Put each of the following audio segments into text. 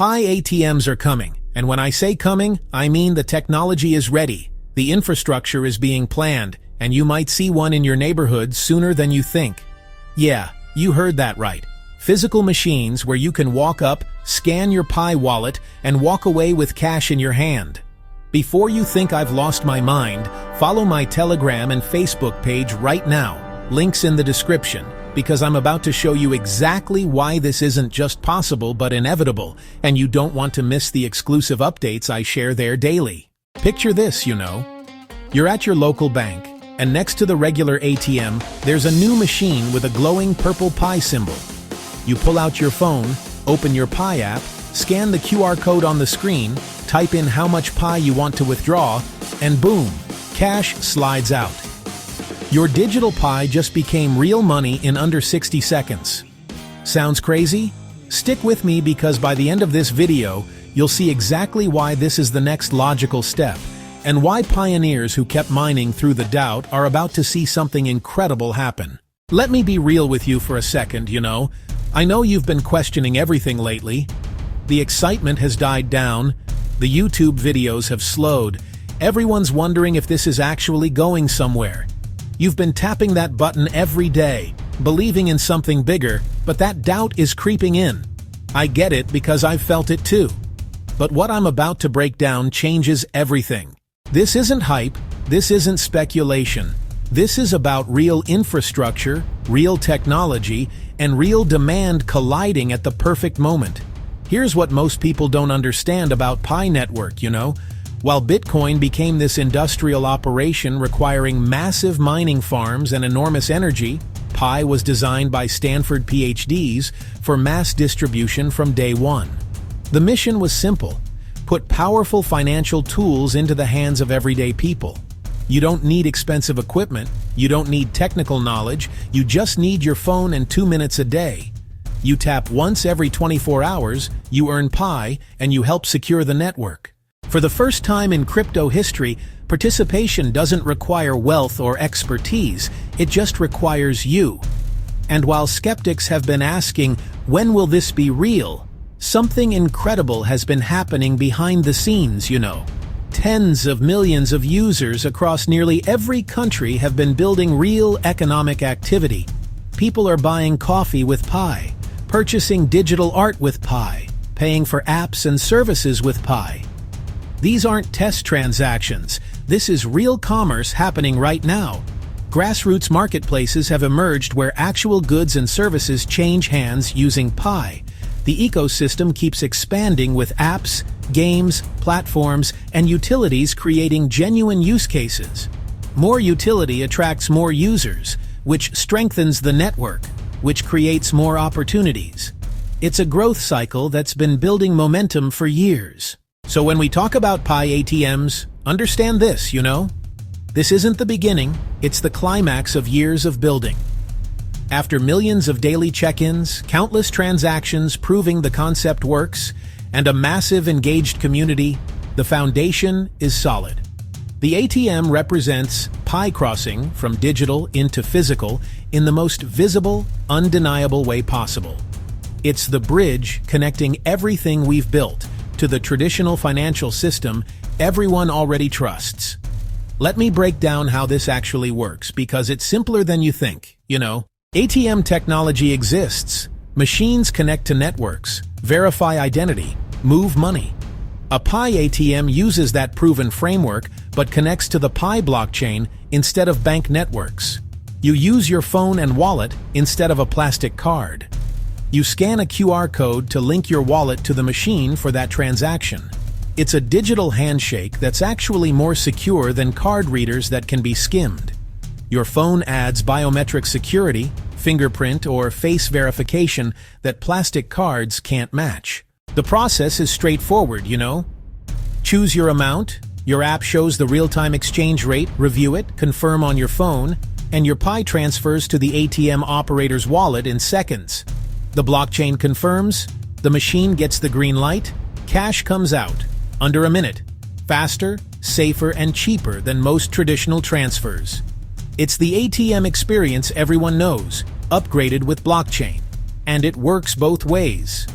Pi ATMs are coming, and when I say coming, I mean the technology is ready, the infrastructure is being planned, and you might see one in your neighborhood sooner than you think. Yeah, you heard that right. Physical machines where you can walk up, scan your Pi wallet, and walk away with cash in your hand. Before you think I've lost my mind, follow my Telegram and Facebook page right now, links in the description, because I'm about to show you exactly why this isn't just possible but inevitable, and you don't want to miss the exclusive updates I share there daily. Picture this, You're at your local bank, and next to the regular ATM, there's a new machine with a glowing purple Pi symbol. You pull out your phone, open your Pi app, scan the QR code on the screen, type in how much Pi you want to withdraw, and boom, cash slides out. Your digital Pi just became real money in under 60 seconds. Sounds crazy? Stick with me because by the end of this video, you'll see exactly why this is the next logical step, and why pioneers who kept mining through the doubt are about to see something incredible happen. Let me be real with you for a second, I know you've been questioning everything lately. The excitement has died down, the YouTube videos have slowed, everyone's wondering if this is actually going somewhere. You've been tapping that button every day, believing in something bigger, but that doubt is creeping in. I get it because I've felt it too. But what I'm about to break down changes everything. This isn't hype, this isn't speculation. This is about real infrastructure, real technology, and real demand colliding at the perfect moment. Here's what most people don't understand about Pi Network, While Bitcoin became this industrial operation requiring massive mining farms and enormous energy, Pi was designed by Stanford PhDs for mass distribution from day one. The mission was simple: put powerful financial tools into the hands of everyday people. You don't need expensive equipment, you don't need technical knowledge, you just need your phone and 2 minutes a day. You tap once every 24 hours, you earn Pi, and you help secure the network. For the first time in crypto history, participation doesn't require wealth or expertise, it just requires you. And while skeptics have been asking, when will this be real? Something incredible has been happening behind the scenes, Tens of millions of users across nearly every country have been building real economic activity. People are buying coffee with Pi, purchasing digital art with Pi, paying for apps and services with Pi. These aren't test transactions. This is real commerce happening right now. Grassroots marketplaces have emerged where actual goods and services change hands using Pi. The ecosystem keeps expanding with apps, games, platforms, and utilities creating genuine use cases. More utility attracts more users, which strengthens the network, which creates more opportunities. It's a growth cycle that's been building momentum for years. So when we talk about Pi ATMs, understand this, This isn't the beginning, it's the climax of years of building. After millions of daily check-ins, countless transactions proving the concept works, and a massive engaged community, the foundation is solid. The ATM represents Pi crossing from digital into physical in the most visible, undeniable way possible. It's the bridge connecting everything we've built to the traditional financial system everyone already trusts. Let me break down how this actually works because it's simpler than you think, ATM technology exists. Machines connect to networks, verify identity, move money. A Pi ATM uses that proven framework but connects to the Pi blockchain instead of bank networks. You use your phone and wallet instead of a plastic card. You scan a QR code to link your wallet to the machine for that transaction. It's a digital handshake that's actually more secure than card readers that can be skimmed. Your phone adds biometric security, fingerprint, or face verification that plastic cards can't match. The process is straightforward, Choose your amount, your app shows the real-time exchange rate, review it, confirm on your phone, and your Pi transfers to the ATM operator's wallet in seconds. The blockchain confirms, the machine gets the green light, cash comes out, under a minute, faster, safer, and cheaper than most traditional transfers. It's the ATM experience everyone knows, upgraded with blockchain. And it works both ways.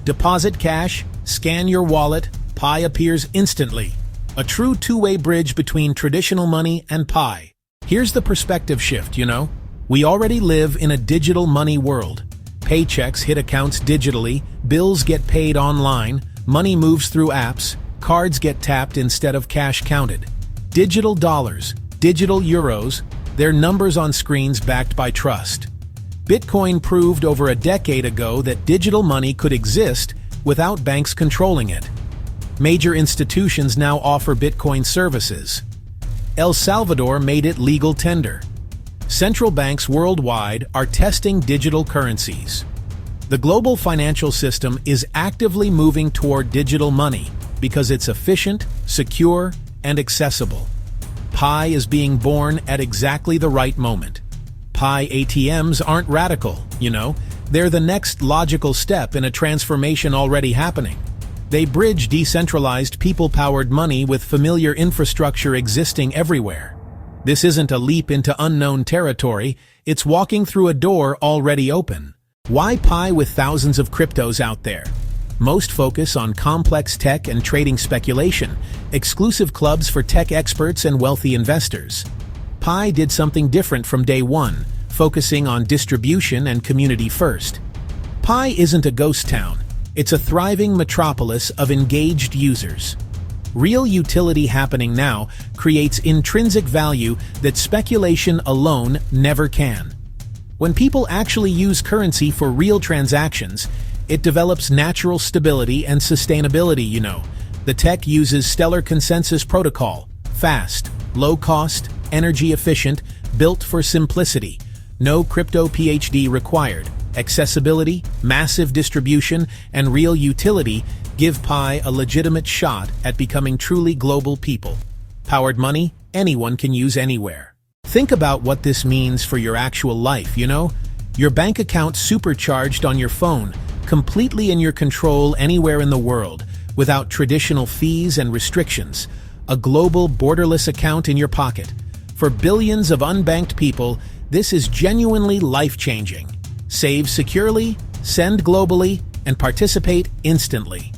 Deposit cash, Scan your wallet, Pi appears instantly. A true two-way bridge between traditional money and Pi. Here's the perspective shift, We already live in a digital money world. Paychecks hit accounts digitally, bills get paid online, money moves through apps, cards get tapped instead of cash counted. Digital dollars, digital euros, they're numbers on screens backed by trust. Bitcoin proved over a decade ago that digital money could exist without banks controlling it. Major institutions now offer Bitcoin services. El Salvador made it legal tender. Central banks worldwide are testing digital currencies. The global financial system is actively moving toward digital money because it's efficient, secure, and accessible. Pi is being born at exactly the right moment. Pi ATMs aren't radical, They're the next logical step in a transformation already happening. They bridge decentralized, people-powered money with familiar infrastructure existing everywhere. This isn't a leap into unknown territory, it's walking through a door already open. Why Pi with thousands of cryptos out there? Most focus on complex tech and trading speculation, exclusive clubs for tech experts and wealthy investors. Pi did something different from day one, focusing on distribution and community first. Pi isn't a ghost town, it's a thriving metropolis of engaged users. Real utility happening now creates intrinsic value that speculation alone never can. When people actually use currency for real transactions, it develops natural stability and sustainability, The tech uses Stellar Consensus Protocol, fast, low cost, energy efficient, built for simplicity. No crypto PhD required. Accessibility, massive distribution, and real utility give Pi a legitimate shot at becoming truly global people. Powered money, anyone can use anywhere. Think about what this means for your actual life, Your bank account supercharged on your phone, completely in your control anywhere in the world, without traditional fees and restrictions. A global, borderless account in your pocket. For billions of unbanked people, this is genuinely life-changing. Save securely, send globally, and participate instantly.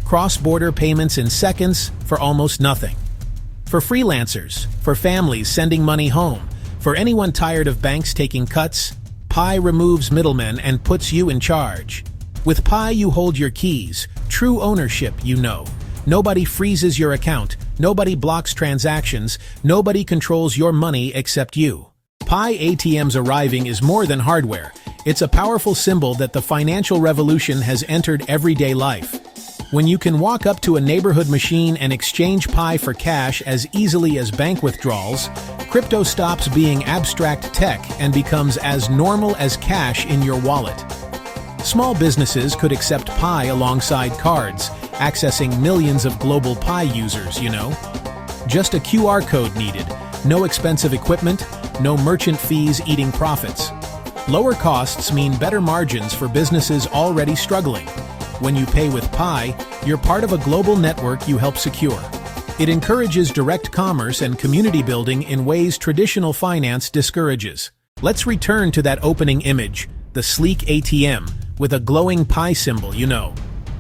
Cross-border payments in seconds for almost nothing. For freelancers, for families sending money home, for anyone tired of banks taking cuts, Pi removes middlemen and puts you in charge. With Pi, you hold your keys, true ownership, Nobody freezes your account, nobody blocks transactions, nobody controls your money except you. Pi ATMs arriving is more than hardware. It's a powerful symbol that the financial revolution has entered everyday life. When you can walk up to a neighborhood machine and exchange Pi for cash as easily as bank withdrawals, crypto stops being abstract tech and becomes as normal as cash in your wallet. Small businesses could accept Pi alongside cards, accessing millions of global Pi users, Just a QR code needed, no expensive equipment, no merchant fees eating profits. Lower costs mean better margins for businesses already struggling. When you pay with Pi, you're part of a global network you help secure. It encourages direct commerce and community building in ways traditional finance discourages. Let's return to that opening image, the sleek ATM, with a glowing Pi symbol,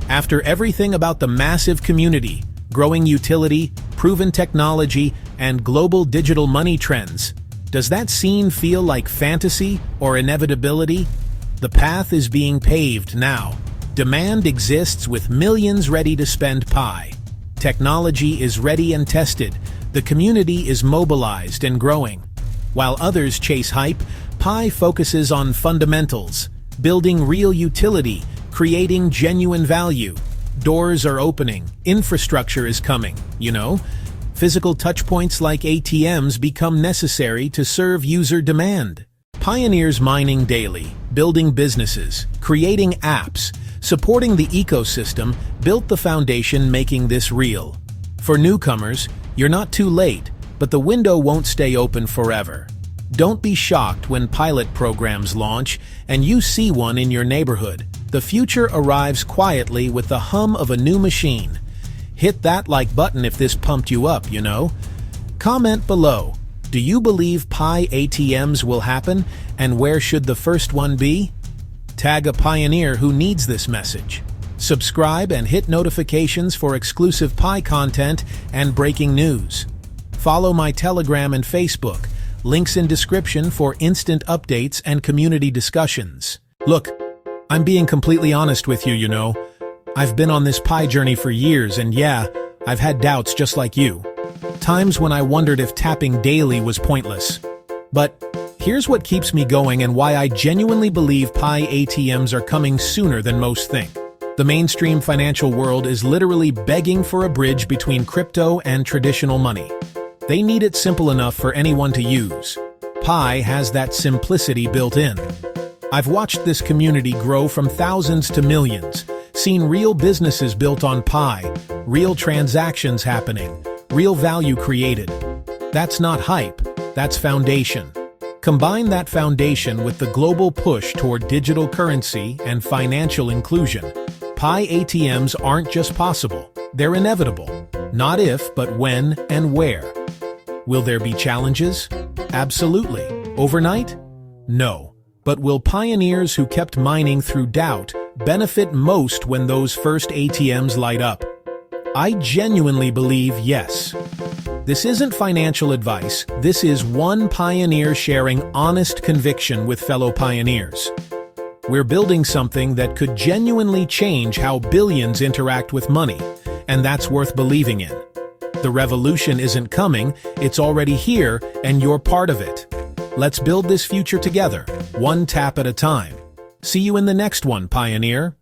After everything about the massive community, growing utility, proven technology, and global digital money trends, does that scene feel like fantasy or inevitability? The path is being paved now. Demand exists with millions ready to spend Pi. Technology is ready and tested. The community is mobilized and growing. While others chase hype, Pi focuses on fundamentals, building real utility, creating genuine value. Doors are opening, infrastructure is coming, Physical touchpoints like ATMs become necessary to serve user demand. Pioneers mining daily, building businesses, creating apps, supporting the ecosystem built the foundation making this real. For newcomers, you're not too late, but the window won't stay open forever. Don't be shocked when pilot programs launch and you see one in your neighborhood. The future arrives quietly with the hum of a new machine. Hit that like button if this pumped you up, Comment below. Do you believe Pi ATMs will happen, and where should the first one be? Tag a pioneer who needs this message. Subscribe and hit notifications for exclusive Pi content and breaking news. Follow my Telegram and Facebook, links in description for instant updates and community discussions. Look, I'm being completely honest with you, I've been on this Pi journey for years, and yeah, I've had doubts just like you. Times when I wondered if tapping daily was pointless. But here's what keeps me going and why I genuinely believe Pi ATMs are coming sooner than most think. The mainstream financial world is literally begging for a bridge between crypto and traditional money. They need it simple enough for anyone to use. Pi has that simplicity built in. I've watched this community grow from thousands to millions, seen real businesses built on Pi, real transactions happening, real value created. That's not hype, that's foundation. Combine that foundation with the global push toward digital currency and financial inclusion. Pi ATMs aren't just possible, they're inevitable. Not if, but when and where. Will there be challenges? Absolutely. Overnight? No. But will pioneers who kept mining through doubt benefit most when those first ATMs light up? I genuinely believe yes. This isn't financial advice, this is one pioneer sharing honest conviction with fellow pioneers. We're building something that could genuinely change how billions interact with money, and that's worth believing in. The revolution isn't coming, it's already here, and you're part of it. Let's build this future together, one tap at a time. See you in the next one, Pioneer.